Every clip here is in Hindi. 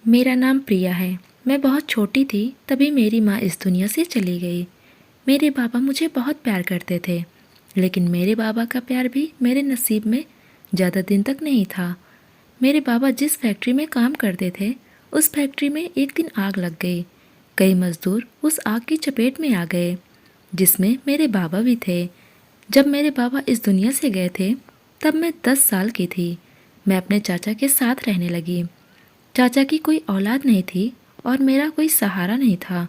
मेरा नाम प्रिया है। मैं बहुत छोटी थी तभी मेरी माँ इस दुनिया से चली गई। मेरे बाबा मुझे बहुत प्यार करते थे, लेकिन मेरे बाबा का प्यार भी मेरे नसीब में ज़्यादा दिन तक नहीं था। मेरे बाबा जिस फैक्ट्री में काम करते थे, उस फैक्ट्री में एक दिन आग लग गई। कई मजदूर उस आग की चपेट में आ गए, जिसमें मेरे बाबा भी थे। जब मेरे बाबा इस दुनिया से गए थे, तब मैं 10 साल की थी। मैं अपने चाचा के साथ रहने लगी। चाचा की कोई औलाद नहीं थी और मेरा कोई सहारा नहीं था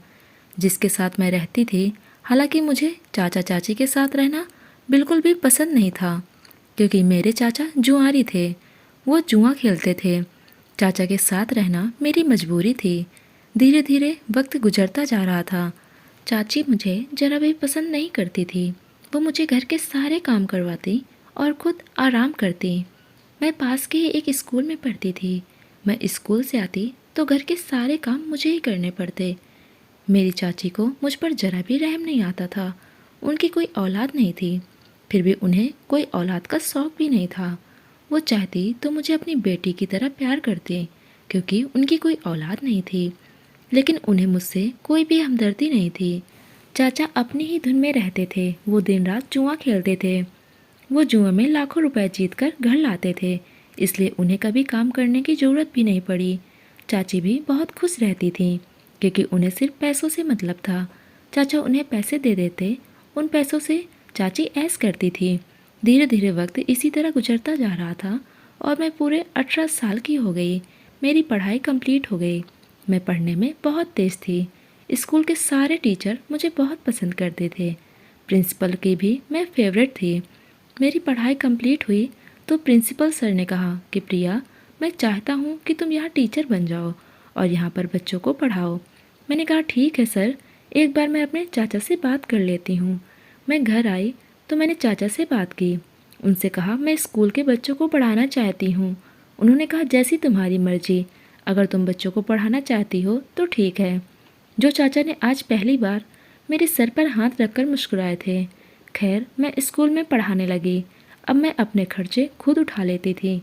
जिसके साथ मैं रहती थी। हालांकि मुझे चाचा चाची के साथ रहना बिल्कुल भी पसंद नहीं था, क्योंकि मेरे चाचा जुआरी थे। वो जुआ खेलते थे। चाचा के साथ रहना मेरी मजबूरी थी। धीरे धीरे वक्त गुजरता जा रहा था। चाची मुझे जरा भी पसंद नहीं करती थी। वो मुझे घर के सारे काम करवाती और खुद आराम करती। मैं पास के ही एक स्कूल में पढ़ती थी। मैं स्कूल से आती तो घर के सारे काम मुझे ही करने पड़ते। मेरी चाची को मुझ पर जरा भी रहम नहीं आता था। उनकी कोई औलाद नहीं थी, फिर भी उन्हें कोई औलाद का शौक भी नहीं था। वो चाहती तो मुझे अपनी बेटी की तरह प्यार करती, क्योंकि उनकी कोई औलाद नहीं थी। लेकिन उन्हें मुझसे कोई भी हमदर्दी नहीं थी। चाचा अपनी ही धुन में रहते थे। वो दिन रात जुआ खेलते थे। वो जुए में लाखों रुपए जीतकर घर लाते थे, इसलिए उन्हें कभी काम करने की ज़रूरत भी नहीं पड़ी। चाची भी बहुत खुश रहती थी, क्योंकि उन्हें सिर्फ पैसों से मतलब था। चाचा उन्हें पैसे दे देते, उन पैसों से चाची ऐश करती थी। धीरे धीरे वक्त इसी तरह गुजरता जा रहा था और मैं पूरे 18 साल की हो गई। मेरी पढ़ाई कंप्लीट हो गई। मैं पढ़ने में बहुत तेज़ थी। स्कूल के सारे टीचर मुझे बहुत पसंद करते थे। प्रिंसिपल की भी मैं फेवरेट थी। मेरी पढ़ाई कंप्लीट हुई तो प्रिंसिपल सर ने कहा कि प्रिया, मैं चाहता हूँ कि तुम यहाँ टीचर बन जाओ और यहाँ पर बच्चों को पढ़ाओ। मैंने कहा ठीक है सर, एक बार मैं अपने चाचा से बात कर लेती हूँ। मैं घर आई तो मैंने चाचा से बात की। उनसे कहा मैं स्कूल के बच्चों को पढ़ाना चाहती हूँ। उन्होंने कहा जैसी तुम्हारी मर्जी, अगर तुम बच्चों को पढ़ाना चाहती हो तो ठीक है। जो चाचा ने आज पहली बार मेरे सर पर हाथ रखकर मुस्कुराए थे। खैर, मैं स्कूल में पढ़ाने लगी। अब मैं अपने खर्चे खुद उठा लेती थी।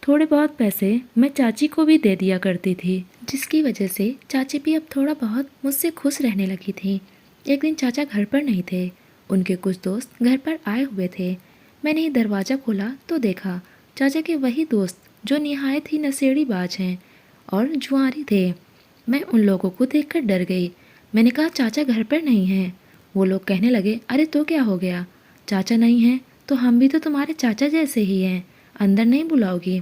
थोड़े बहुत पैसे मैं चाची को भी दे दिया करती थी, जिसकी वजह से चाची भी अब थोड़ा बहुत मुझसे खुश रहने लगी थी। एक दिन चाचा घर पर नहीं थे। उनके कुछ दोस्त घर पर आए हुए थे। मैंने ही दरवाज़ा खोला तो देखा चाचा के वही दोस्त जो निहायत ही नशेड़ीबाज हैं और जुआरी थे। मैं उन लोगों को देखकर डर गई। मैंने कहा चाचा घर पर नहीं हैं। वो लोग कहने लगे अरे तो क्या हो गया, चाचा नहीं हैं तो हम भी तो तुम्हारे चाचा जैसे ही हैं, अंदर नहीं बुलाओगी?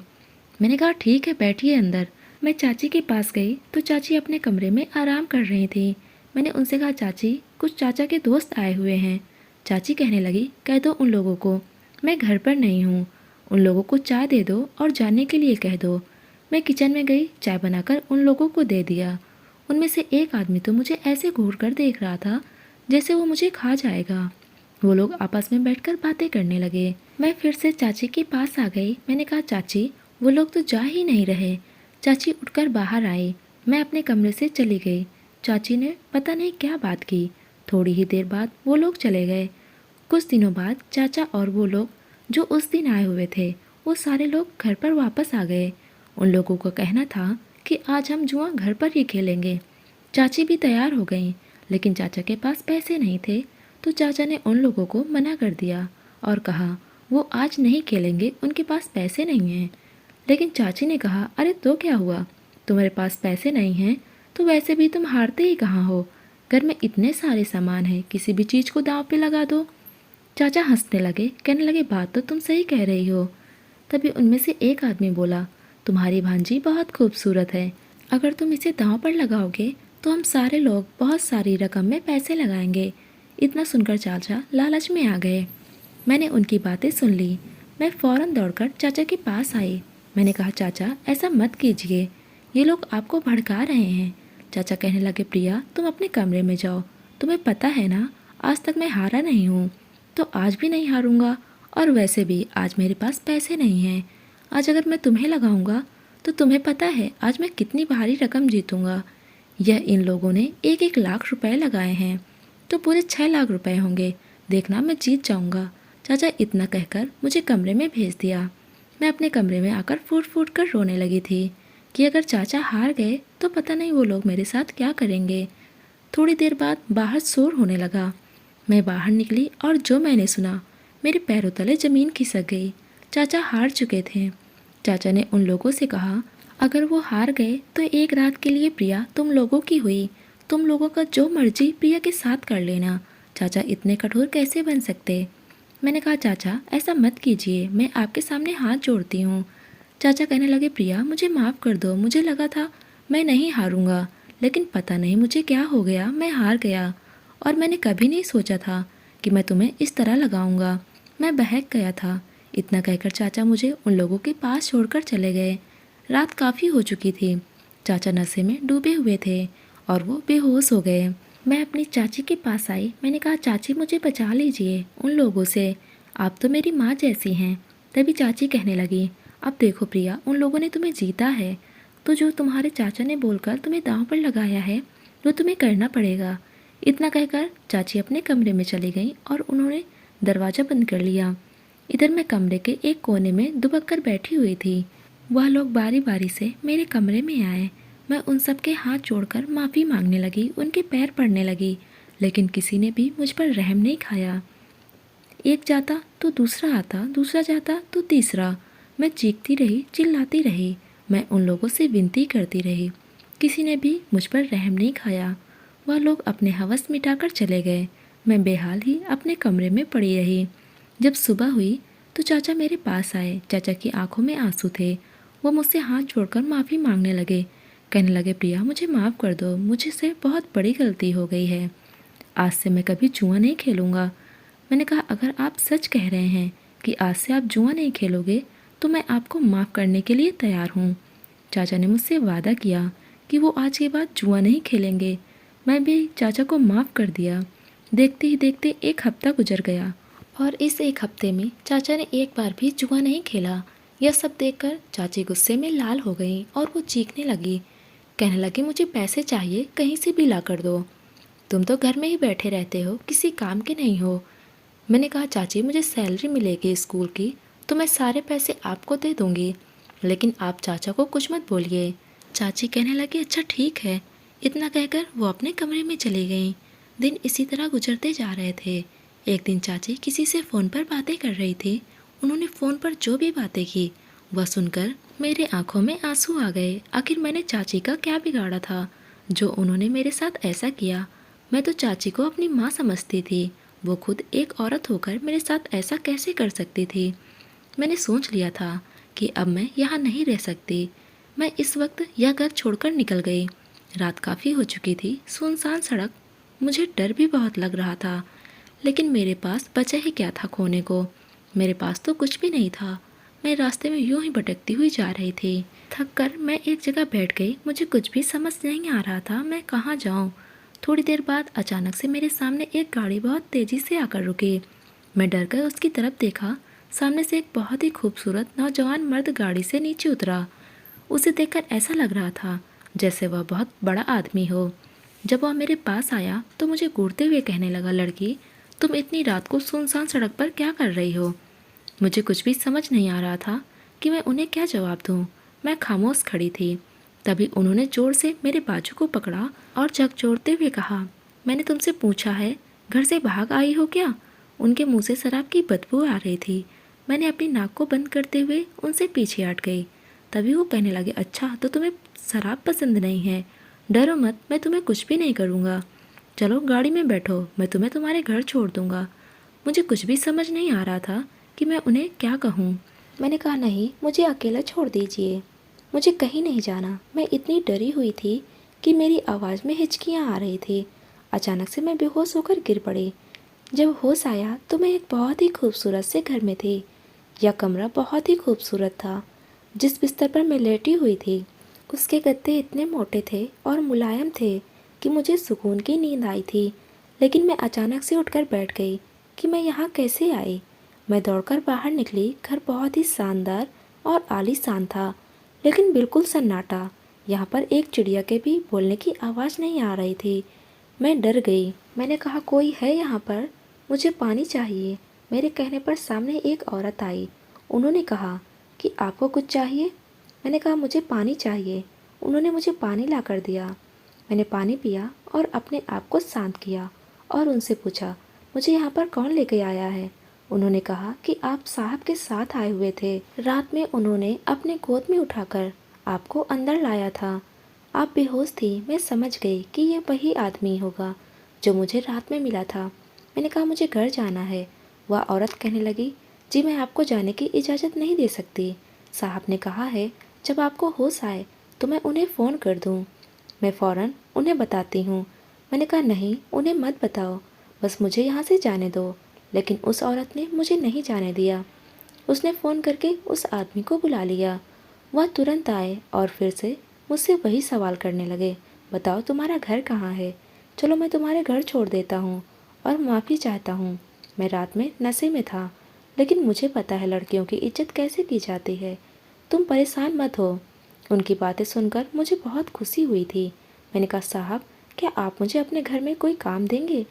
मैंने कहा ठीक है, बैठिए अंदर। मैं चाची के पास गई तो चाची अपने कमरे में आराम कर रही थी। मैंने उनसे कहा चाची, कुछ चाचा के दोस्त आए हुए हैं। चाची कहने लगी कह दो उन लोगों को मैं घर पर नहीं हूँ। उन लोगों को चाय दे दो और जाने के लिए कह दो। मैं किचन में गई, चाय बनाकर उन लोगों को दे दिया। उनमें से एक आदमी तो मुझे ऐसे घूर कर देख रहा था जैसे वो मुझे खा जाएगा। वो लोग आपस में बैठकर बातें करने लगे। मैं फिर से चाची के पास आ गई। मैंने कहा चाची, वो लोग तो जा ही नहीं रहे। चाची उठकर बाहर आई। मैं अपने कमरे से चली गई। चाची ने पता नहीं क्या बात की। थोड़ी ही देर बाद वो लोग चले गए। कुछ दिनों बाद चाचा और वो लोग जो उस दिन आए हुए थे, वो सारे लोग घर पर वापस आ गए। उन लोगों का कहना था कि आज हम जुआ घर पर ही खेलेंगे। चाची भी तैयार हो गई, लेकिन चाचा के पास पैसे नहीं थे, तो चाचा ने उन लोगों को मना कर दिया और कहा वो आज नहीं खेलेंगे, उनके पास पैसे नहीं हैं। लेकिन चाची ने कहा अरे तो क्या हुआ, तुम्हारे पास पैसे नहीं हैं तो वैसे भी तुम हारते ही कहाँ हो। घर में इतने सारे सामान हैं, किसी भी चीज़ को दांव पे लगा दो। चाचा हंसने लगे, कहने लगे बात तो तुम सही कह रही हो। तभी उनमें से एक आदमी बोला तुम्हारी भांजी बहुत खूबसूरत है, अगर तुम इसे दांव पर लगाओगे तो हम सारे लोग बहुत सारी रकम में पैसे लगाएंगे। इतना सुनकर चाचा लालच में आ गए। मैंने उनकी बातें सुन ली। मैं फौरन दौड़कर चाचा के पास आई। मैंने कहा चाचा ऐसा मत कीजिए, ये लोग आपको भड़का रहे हैं। चाचा कहने लगे प्रिया, तुम अपने कमरे में जाओ। तुम्हें पता है ना, आज तक मैं हारा नहीं हूँ, तो आज भी नहीं हारूंगा। और वैसे भी आज मेरे पास पैसे नहीं हैं। आज अगर मैं तुम्हें लगाऊंगा तो तुम्हें पता है आज मैं कितनी भारी रकम जीतूंगा। यह इन लोगों ने 1-1 लाख रुपए लगाए हैं, तो पूरे 6 लाख रुपए होंगे। देखना मैं जीत जाऊंगा। चाचा इतना कहकर मुझे कमरे में भेज दिया। मैं अपने कमरे में आकर फूट फूट कर रोने लगी थी। कि अगर चाचा हार गए तो पता नहीं वो लोग मेरे साथ क्या करेंगे। थोड़ी देर बाद बाहर शोर होने लगा। मैं बाहर निकली और जो मैंने सुना, मेरे पैरों तले ज़मीन खिसक गई। चाचा हार चुके थे। चाचा ने उन लोगों से कहा, अगर वो हार गए तो एक रात के लिए प्रिया तुम लोगों की हुई। तुम लोगों का जो मर्जी प्रिया के साथ कर लेना। चाचा इतने कठोर कैसे बन सकते। मैंने कहा, चाचा ऐसा मत कीजिए, मैं आपके सामने हाथ जोड़ती हूँ। चाचा कहने लगे, प्रिया मुझे माफ़ कर दो, मुझे लगा था मैं नहीं हारूंगा, लेकिन पता नहीं मुझे क्या हो गया, मैं हार गया। और मैंने कभी नहीं सोचा था कि मैं तुम्हें इस तरह लगाऊंगा। मैं बहक गया था। इतना कहकर चाचा मुझे उन लोगों के पास छोड़कर चले गए। रात काफ़ी हो चुकी थी। चाचा नशे में डूबे हुए थे और वो बेहोश हो गए। मैं अपनी चाची के पास आई। मैंने कहा, चाची मुझे बचा लीजिए उन लोगों से, आप तो मेरी माँ जैसी हैं। तभी चाची कहने लगी, अब देखो प्रिया, उन लोगों ने तुम्हें जीता है, तो जो तुम्हारे चाचा ने बोलकर तुम्हें दांव पर लगाया है वो तुम्हें करना पड़ेगा। इतना कहकर चाची अपने कमरे में चली गई और उन्होंने दरवाज़ा बंद कर लिया। इधर मैं कमरे के एक कोने में दुबक कर बैठी हुई थी। वह लोग बारी बारी से मेरे कमरे में आए। मैं उन सब के हाथ जोड़कर माफ़ी मांगने लगी, उनके पैर पड़ने लगी, लेकिन किसी ने भी मुझ पर रहम नहीं खाया। एक जाता तो दूसरा आता, दूसरा जाता तो तीसरा। मैं चीखती रही, चिल्लाती रही, मैं उन लोगों से विनती करती रही। किसी ने भी मुझ पर रहम नहीं खाया। वह लोग अपने हवस मिटाकर चले गए। मैं बेहाल ही अपने कमरे में पड़ी रही। जब सुबह हुई तो चाचा मेरे पास आए। चाचा की आंखों में आंसू थे। वो मुझसे हाथ जोड़कर माफ़ी मांगने लगे। कहने लगे, प्रिया मुझे माफ़ कर दो, मुझे से बहुत बड़ी गलती हो गई है। आज से मैं कभी जुआ नहीं खेलूँगा। मैंने कहा, अगर आप सच कह रहे हैं कि आज से आप जुआ नहीं खेलोगे तो मैं आपको माफ़ करने के लिए तैयार हूँ। चाचा ने मुझसे वादा किया कि वो आज के बाद जुआ नहीं खेलेंगे। मैं भी चाचा को माफ़ कर दिया। देखते ही देखते एक हफ्ता गुजर गया और इस एक हफ्ते में चाचा ने एक बार भी जुआ नहीं खेला। यह सब देखकर चाची गुस्से में लाल हो गई और वो चीखने लगी। कहने लगी, मुझे पैसे चाहिए, कहीं से भी ला कर दो। तुम तो घर में ही बैठे रहते हो, किसी काम के नहीं हो। मैंने कहा, चाची मुझे सैलरी मिलेगी स्कूल की तो मैं सारे पैसे आपको दे दूंगी, लेकिन आप चाचा को कुछ मत बोलिए। चाची कहने लगी, अच्छा ठीक है। इतना कहकर वो अपने कमरे में चली गई। दिन इसी तरह गुजरते जा रहे थे। एक दिन चाची किसी से फ़ोन पर बातें कर रही थी। उन्होंने फ़ोन पर जो भी बातें की वह सुनकर मेरे आंखों में आंसू आ गए। आखिर मैंने चाची का क्या बिगाड़ा था जो उन्होंने मेरे साथ ऐसा किया। मैं तो चाची को अपनी माँ समझती थी। वो खुद एक औरत होकर मेरे साथ ऐसा कैसे कर सकती थी। मैंने सोच लिया था कि अब मैं यहाँ नहीं रह सकती। मैं इस वक्त यह घर छोड़कर निकल गई। रात काफ़ी हो चुकी थी, सुनसान सड़क। मुझे डर भी बहुत लग रहा था, लेकिन मेरे पास बचा ही क्या था खोने को। मेरे पास तो कुछ भी नहीं था। मैं रास्ते में यूं ही भटकती हुई जा रही थी। थक कर मैं एक जगह बैठ गई। मुझे कुछ भी समझ नहीं आ रहा था मैं कहाँ जाऊं। थोड़ी देर बाद अचानक से मेरे सामने एक गाड़ी बहुत तेज़ी से आकर रुकी। मैं डर कर उसकी तरफ देखा। सामने से एक बहुत ही खूबसूरत नौजवान मर्द गाड़ी से नीचे उतरा। उसे देखकर ऐसा लग रहा था जैसे वह बहुत बड़ा आदमी हो। जब वह मेरे पास आया तो मुझे घूरते हुए कहने लगा, लड़की तुम इतनी रात को सुनसान सड़क पर क्या कर रही हो। मुझे कुछ भी समझ नहीं आ रहा था कि मैं उन्हें क्या जवाब दूँ। मैं खामोश खड़ी थी। तभी उन्होंने जोर से मेरे बाजू को पकड़ा और झकझोरते हुए कहा, मैंने तुमसे पूछा है घर से भाग आई हो क्या। उनके मुंह से शराब की बदबू आ रही थी। मैंने अपनी नाक को बंद करते हुए उनसे पीछे हट गई। तभी वो कहने लगे, अच्छा तो तुम्हें शराब पसंद नहीं है, डरो मत, मैं तुम्हें कुछ भी नहीं करूँगा। चलो गाड़ी में बैठो, मैं तुम्हें तुम्हारे घर छोड़ दूँगा। मुझे कुछ भी समझ नहीं आ रहा था कि मैं उन्हें क्या कहूँ। मैंने कहा, नहीं मुझे अकेला छोड़ दीजिए, मुझे कहीं नहीं जाना। मैं इतनी डरी हुई थी कि मेरी आवाज़ में हिचकियाँ आ रही थी। अचानक से मैं बेहोश होकर गिर पड़ी। जब होश आया तो मैं एक बहुत ही खूबसूरत से घर में थी। यह कमरा बहुत ही खूबसूरत था। जिस बिस्तर पर मैं लेटी हुई थी उसके गद्दे इतने मोटे थे और मुलायम थे कि मुझे सुकून की नींद आई थी। लेकिन मैं अचानक से उठकर बैठ गई कि मैं यहाँ कैसे आई। मैं दौड़कर बाहर निकली। घर बहुत ही शानदार और आलीशान था, लेकिन बिल्कुल सन्नाटा। यहाँ पर एक चिड़िया के भी बोलने की आवाज़ नहीं आ रही थी। मैं डर गई। मैंने कहा, कोई है यहाँ पर, मुझे पानी चाहिए। मेरे कहने पर सामने एक औरत आई। उन्होंने कहा कि आपको कुछ चाहिए। मैंने कहा मुझे पानी चाहिए। उन्होंने मुझे पानी ला कर दिया। मैंने पानी पिया और अपने आप को शांत किया और उनसे पूछा, मुझे यहाँ पर कौन लेके आया है? उन्होंने कहा कि आप साहब के साथ आए हुए थे। रात में उन्होंने अपने गोद में उठाकर आपको अंदर लाया था। आप बेहोश थी। मैं समझ गई कि यह वही आदमी होगा जो मुझे रात में मिला था। मैंने कहा मुझे घर जाना है। वह औरत कहने लगी, जी मैं आपको जाने की इजाज़त नहीं दे सकती। साहब ने कहा है जब आपको होश आए तो मैं उन्हें फ़ोन कर दूँ। मैं फ़ौरन उन्हें बताती हूँ। मैंने कहा नहीं, उन्हें मत बताओ, बस मुझे यहाँ से जाने दो। लेकिन उस औरत ने मुझे नहीं जाने दिया। उसने फ़ोन करके उस आदमी को बुला लिया। वह तुरंत आए और फिर से मुझसे वही सवाल करने लगे, बताओ तुम्हारा घर कहाँ है? चलो मैं तुम्हारे घर छोड़ देता हूँ और माफ़ी चाहता हूँ। मैं रात में नशे में था, लेकिन मुझे पता है लड़कियों की इज्जत कैसे की जाती है। तुम परेशान मत हो। उनकी बातें सुनकर मुझे बहुत खुशी हुई थी। मैंने कहा साहब, क्या आप मुझे अपने घर में कोई काम देंगे?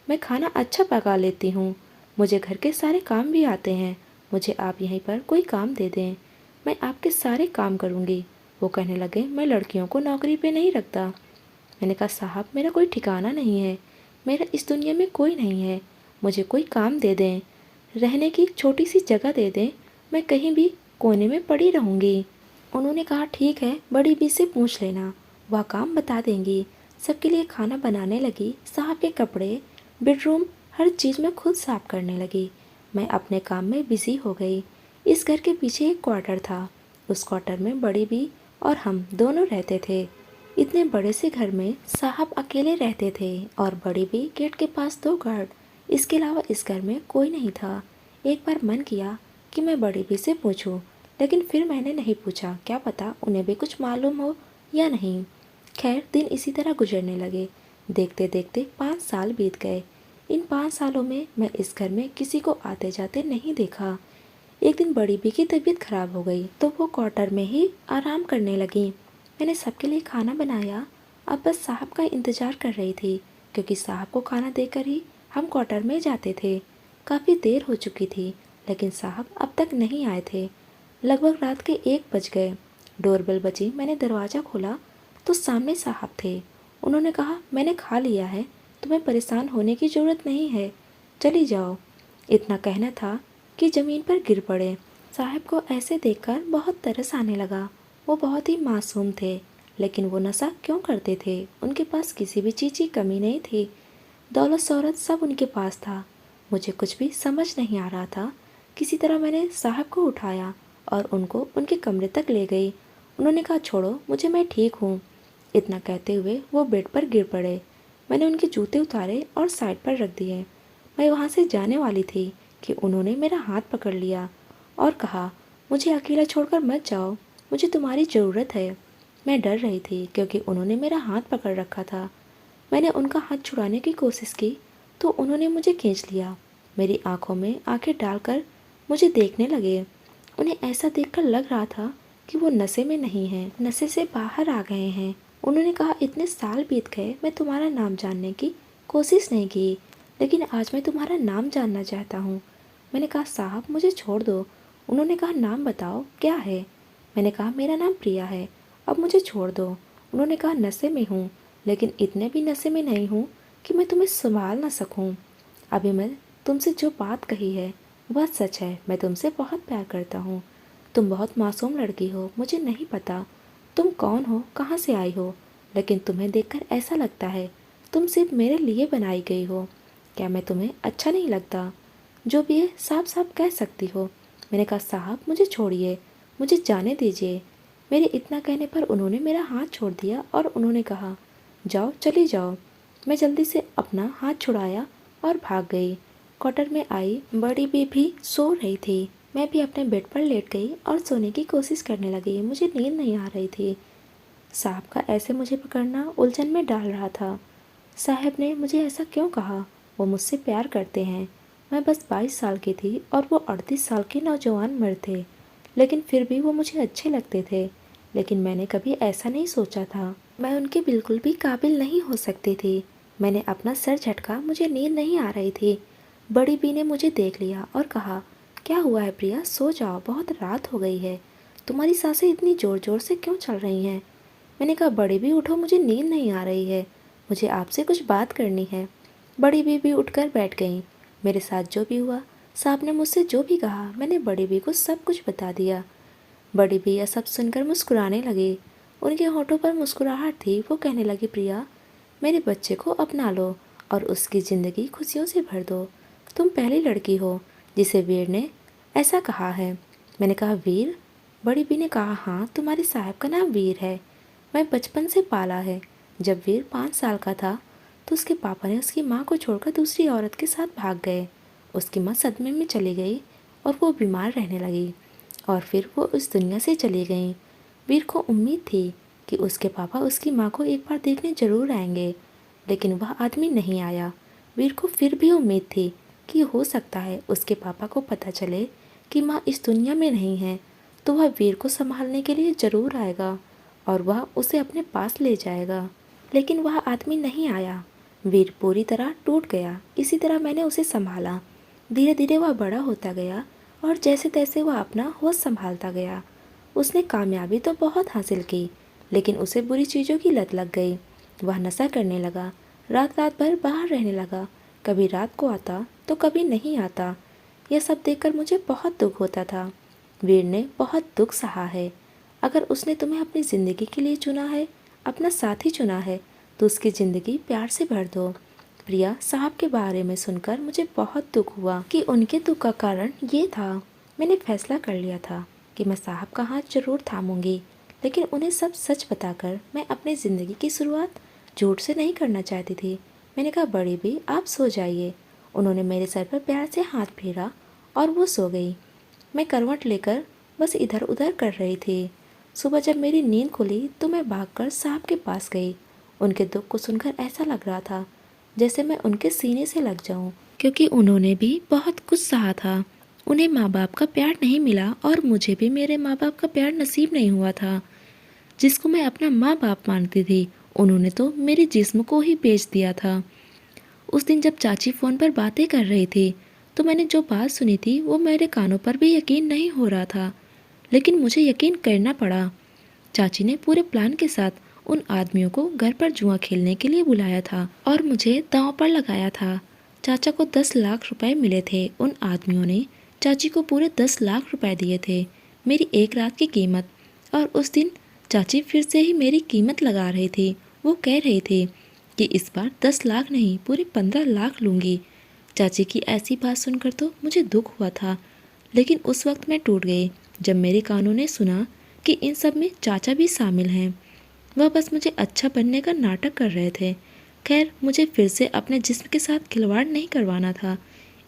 मैं खाना अच्छा पका लेती हूँ। मुझे घर के सारे काम भी आते हैं। मुझे आप यहीं पर कोई काम दे दें, मैं आपके सारे काम करूँगी। वो कहने लगे, मैं लड़कियों को नौकरी पे नहीं रखता। मैंने कहा साहब, मेरा कोई ठिकाना नहीं है, मेरा इस दुनिया में कोई नहीं है। मुझे कोई काम दे दें, रहने की छोटी सी जगह दे दें, मैं कहीं भी कोने में पड़ी रहूँगी। उन्होंने कहा ठीक है, बड़ी बी से पूछ लेना, वह काम बता देंगी। सबके लिए खाना बनाने लगी। साहब के कपड़े, बेडरूम, हर चीज़ मैं खुद साफ करने लगी। मैं अपने काम में बिजी हो गई। इस घर के पीछे एक क्वार्टर था। उस क्वार्टर में बड़ी बी और हम दोनों रहते थे। इतने बड़े से घर में साहब अकेले रहते थे और बड़ी बी गेट के पास 2 गार्ड। इसके अलावा इस घर में कोई नहीं था। एक बार मन किया कि मैं बड़ी बी से पूछूं, लेकिन फिर मैंने नहीं पूछा, क्या पता उन्हें भी कुछ मालूम हो या नहीं। खैर दिन इसी तरह गुजरने लगे। देखते देखते 5 साल बीत गए। इन 5 सालों में मैं इस घर में किसी को आते जाते नहीं देखा। एक दिन बड़ी बी की तबीयत खराब हो गई तो वो क्वार्टर में ही आराम करने लगी। मैंने सबके लिए खाना बनाया। अब बस साहब का इंतजार कर रही थी, क्योंकि साहब को खाना देकर ही हम क्वार्टर में जाते थे। काफ़ी देर हो चुकी थी, लेकिन साहब अब तक नहीं आए थे। लगभग रात के 1 बज गए। डोरबेल बजी। मैंने दरवाज़ा खोला तो सामने साहब थे। उन्होंने कहा, मैंने खा लिया है, तुम्हें परेशान होने की ज़रूरत नहीं है, चली जाओ। इतना कहना था कि ज़मीन पर गिर पड़े। साहब को ऐसे देखकर बहुत तरस आने लगा। वो बहुत ही मासूम थे, लेकिन वो नशा क्यों करते थे? उनके पास किसी भी चीज़ की कमी नहीं थी। दौलत शोहरत सब उनके पास था। मुझे कुछ भी समझ नहीं आ रहा था। किसी तरह मैंने साहब को उठाया और उनको उनके कमरे तक ले गई। उन्होंने कहा, छोड़ो मुझे, मैं ठीक हूँ। इतना कहते हुए वो बेड पर गिर पड़े। मैंने उनके जूते उतारे और साइड पर रख दिए। मैं वहाँ से जाने वाली थी कि उन्होंने मेरा हाथ पकड़ लिया और कहा, मुझे अकेला छोड़कर मत जाओ, मुझे तुम्हारी ज़रूरत है। मैं डर रही थी क्योंकि उन्होंने मेरा हाथ पकड़ रखा था। मैंने उनका हाथ छुड़ाने की कोशिश की तो उन्होंने मुझे खींच लिया। मेरी आंखों में आंखें डालकर मुझे देखने लगे। उन्हें ऐसा देखकर लग रहा था कि वो नशे में नहीं हैं, नशे से बाहर आ गए हैं। उन्होंने कहा, इतने साल बीत गए, मैं तुम्हारा नाम जानने की कोशिश नहीं की, लेकिन आज मैं तुम्हारा नाम जानना चाहता हूँ। मैंने कहा, साहब मुझे छोड़ दो। उन्होंने कहा, नाम बताओ क्या है? मैंने कहा, मेरा नाम प्रिया है, अब मुझे छोड़ दो। उन्होंने कहा, नशे में हूँ, लेकिन इतने भी नशे में नहीं हूँ कि मैं तुम्हें संभाल ना सकूँ। अभी मैं तुमसे जो बात कही है वह सच है। मैं तुमसे बहुत प्यार करता हूँ। तुम बहुत मासूम लड़की हो। मुझे नहीं पता तुम कौन हो, कहाँ से आई हो, लेकिन तुम्हें देखकर ऐसा लगता है तुम सिर्फ मेरे लिए बनाई गई हो। क्या मैं तुम्हें अच्छा नहीं लगता? जो भी है साफ साफ कह सकती हो। मैंने कहा, साहब मुझे छोड़िए, मुझे जाने दीजिए। मेरे इतना कहने पर उन्होंने मेरा हाथ छोड़ दिया और उन्होंने कहा, जाओ चली जाओ। मैं जल्दी से अपना हाथ छुड़ाया और भाग गई। क्वार्टर में आई। बड़ी बी भी सो रही थी। मैं भी अपने बेड पर लेट गई और सोने की कोशिश करने लगी। मुझे नींद नहीं आ रही थी। साहब का ऐसे मुझे पकड़ना उलझन में डाल रहा था। साहब ने मुझे ऐसा क्यों कहा? वो मुझसे प्यार करते हैं। मैं बस 22 साल की थी और वो 38 साल के नौजवान मर्द थे, लेकिन फिर भी वो मुझे अच्छे लगते थे। लेकिन मैंने कभी ऐसा नहीं सोचा था। मैं उनके बिल्कुल भी काबिल नहीं हो सकती थी। मैंने अपना सर झटका, मुझे नींद नहीं आ रही थी। बड़ी बी ने मुझे देख लिया और कहा, क्या हुआ है प्रिया, सो जाओ, बहुत रात हो गई है, तुम्हारी सांसें इतनी ज़ोर ज़ोर से क्यों चल रही हैं? मैंने कहा, बड़ी भी उठो, मुझे नींद नहीं आ रही है, मुझे आपसे कुछ बात करनी है। बड़ी बी भी उठकर बैठ गईं। मेरे साथ जो भी हुआ, साहब ने मुझसे जो भी कहा, मैंने बड़ी बी को सब कुछ बता दिया। बड़ी बी यह सब सुनकर मुस्कुराने लगी। उनके होठों पर मुस्कुराहट थी। वो कहने लगी, प्रिया, मेरे बच्चे को अपना लो और उसकी ज़िंदगी खुशियों से भर दो। तुम पहली लड़की हो जिसे वीर ने ऐसा कहा है। मैंने कहा, वीर? बड़ी बी ने कहा, हाँ, तुम्हारे साहब का नाम वीर है। मैं बचपन से पाला है। जब वीर 5 साल का था तो उसके पापा ने उसकी माँ को छोड़कर दूसरी औरत के साथ भाग गए। उसकी माँ सदमे में चली गई और वो बीमार रहने लगी और फिर वो इस दुनिया से चली गई। वीर को उम्मीद थी कि उसके पापा उसकी माँ को एक बार देखने जरूर आएंगे, लेकिन वह आदमी नहीं आया। वीर को फिर भी उम्मीद थी कि हो सकता है उसके पापा को पता चले कि माँ इस दुनिया में नहीं है, तो वह वीर को संभालने के लिए ज़रूर आएगा और वह उसे अपने पास ले जाएगा। लेकिन वह आदमी नहीं आया। वीर पूरी तरह टूट गया। इसी तरह मैंने उसे संभाला। धीरे धीरे वह बड़ा होता गया और जैसे तैसे वह अपना होश संभालता गया। उसने कामयाबी तो बहुत हासिल की, लेकिन उसे बुरी चीज़ों की लत लग गई। वह नशा करने लगा, रात रात भर बाहर रहने लगा। कभी रात को आता तो कभी नहीं आता। यह सब देखकर मुझे बहुत दुख होता था। वीर ने बहुत दुख सहा है। अगर उसने तुम्हें अपनी ज़िंदगी के लिए चुना है, अपना साथी चुना है, तो उसकी ज़िंदगी प्यार से भर दो। प्रिया, साहब के बारे में सुनकर मुझे बहुत दुख हुआ कि उनके दुख का कारण ये था। मैंने फैसला कर लिया था कि मैं साहब का हाथ जरूर थामूंगी, लेकिन उन्हें सब सच बताकर मैं अपनी ज़िंदगी की शुरुआत झूठ से नहीं करना चाहती थी। मैंने कहा, बड़ी भी, आप सो जाइए। उन्होंने मेरे सर पर प्यार से हाथ फेरा और वो सो गई। मैं करवट लेकर बस इधर उधर कर रही थी। सुबह जब मेरी नींद खुली तो मैं भागकर साहब के पास गई। उनके दुख को सुनकर ऐसा लग रहा था जैसे मैं उनके सीने से लग जाऊं, क्योंकि उन्होंने भी बहुत कुछ सहा था। उन्हें माँ बाप का प्यार नहीं मिला और मुझे भी मेरे माँ बाप का प्यार नसीब नहीं हुआ था। जिसको मैं अपना माँ बाप मानती थी, उन्होंने तो मेरे जिस्म को ही बेच दिया था। उस दिन जब चाची फ़ोन पर बातें कर रही थी तो मैंने जो बात सुनी थी वो मेरे कानों पर भी यकीन नहीं हो रहा था, लेकिन मुझे यकीन करना पड़ा। चाची ने पूरे प्लान के साथ उन आदमियों को घर पर जुआ खेलने के लिए बुलाया था और मुझे दांव पर लगाया था। चाचा को 10 लाख रुपए मिले थे। उन आदमियों ने चाची को पूरे 10 लाख रुपए दिए थे, मेरी एक रात की कीमत। और उस दिन चाची फिर से ही मेरी कीमत लगा रही थी। वो कह रही थी कि इस बार 10 लाख नहीं, पूरे 15 लाख लूँगी। चाची की ऐसी बात सुनकर तो मुझे दुख हुआ था, लेकिन उस वक्त मैं टूट गई जब मेरे कानों ने सुना कि इन सब में चाचा भी शामिल हैं। वह बस मुझे अच्छा बनने का नाटक कर रहे थे। खैर, मुझे फिर से अपने जिस्म के साथ खिलवाड़ नहीं करवाना था,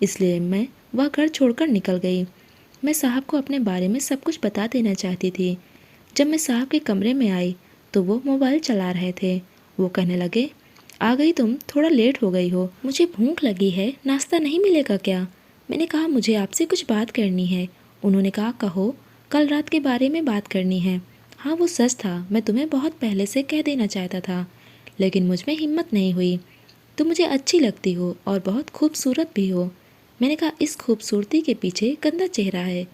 इसलिए मैं वह घर छोड़कर निकल गई। मैं साहब को अपने बारे में सब कुछ बता देना चाहती थी। जब मैं साहब के कमरे में आई तो वो मोबाइल चला रहे थे। वो कहने लगे, आ गई तुम, थोड़ा लेट हो गई हो, मुझे भूख लगी है, नाश्ता नहीं मिलेगा क्या? मैंने कहा, मुझे आपसे कुछ बात करनी है। उन्होंने कहा, कहो, कल रात के बारे में बात करनी है। हाँ, वो सच था, मैं तुम्हें बहुत पहले से कह देना चाहता था, लेकिन मुझ में हिम्मत नहीं हुई। तुम मुझे अच्छी लगती हो और बहुत खूबसूरत भी हो। मैंने कहा, इस खूबसूरती के पीछे गंदा चेहरा है।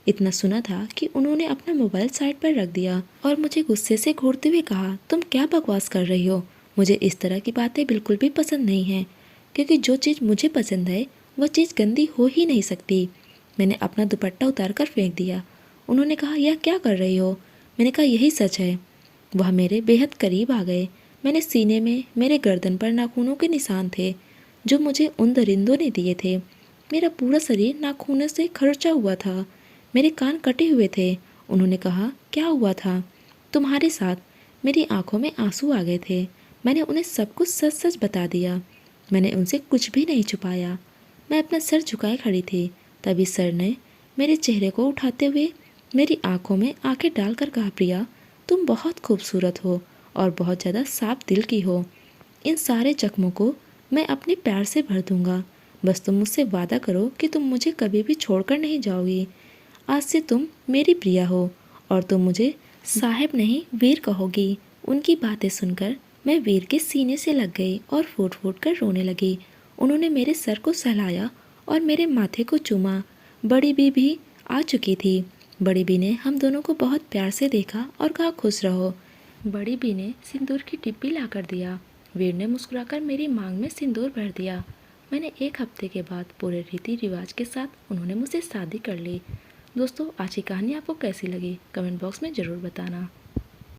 इतना सुना था कि उन्होंने अपना मोबाइल साइड पर रख दिया और मुझे गुस्से से घूरते हुए कहा, तुम क्या बकवास कर रही हो? मुझे इस तरह की बातें बिल्कुल भी पसंद नहीं हैं, क्योंकि जो चीज़ मुझे पसंद है वह चीज़ गंदी हो ही नहीं सकती। मैंने अपना दुपट्टा उतार कर फेंक दिया। उन्होंने कहा, यह क्या कर रही हो? मैंने कहा, यही सच है। वह मेरे बेहद करीब आ गए। मैंने सीने में, मेरे गर्दन पर नाखूनों के निशान थे जो मुझे उन दरिंदों ने दिए थे। मेरा पूरा शरीर नाखूनों से खर्चा हुआ था। मेरे कान कटे हुए थे। उन्होंने कहा, क्या हुआ था तुम्हारे साथ? मेरी आंखों में आंसू आ गए थे। मैंने उन्हें सब कुछ सच सच बता दिया। मैंने उनसे कुछ भी नहीं छुपाया। मैं अपना सर झुकाए खड़ी थी। तभी सर ने मेरे चेहरे को उठाते हुए मेरी आंखों में आंखें डालकर कहा, प्रिया, तुम बहुत खूबसूरत हो और बहुत ज़्यादा साफ दिल की हो। इन सारे जख्मों को मैं अपने प्यार से भर दूंगा। बस तुम मुझसे वादा करो कि तुम मुझे कभी भी छोड़कर नहीं जाओगी। आज से तुम मेरी प्रिया हो और तुम मुझे साहब नहीं, वीर कहोगी। उनकी बातें सुनकर मैं वीर के सीने से लग गई और फूट फूट कर रोने लगी। उन्होंने मेरे सर को सहलाया और मेरे माथे को चूमा। बड़ी बी भी आ चुकी थी। बड़ी बी ने हम दोनों को बहुत प्यार से देखा और कहा खुश रहो। बड़ी बी ने सिंदूर की डिब्बी ला कर दिया। वीर ने मुस्कुराकर मेरी मांग में सिंदूर भर दिया। मैंने 1 हफ्ते के बाद पूरे रीति रिवाज के साथ उन्होंने मुझसे शादी कर ली। दोस्तों, आज की कहानी आपको कैसी लगी कमेंट बॉक्स में ज़रूर बताना।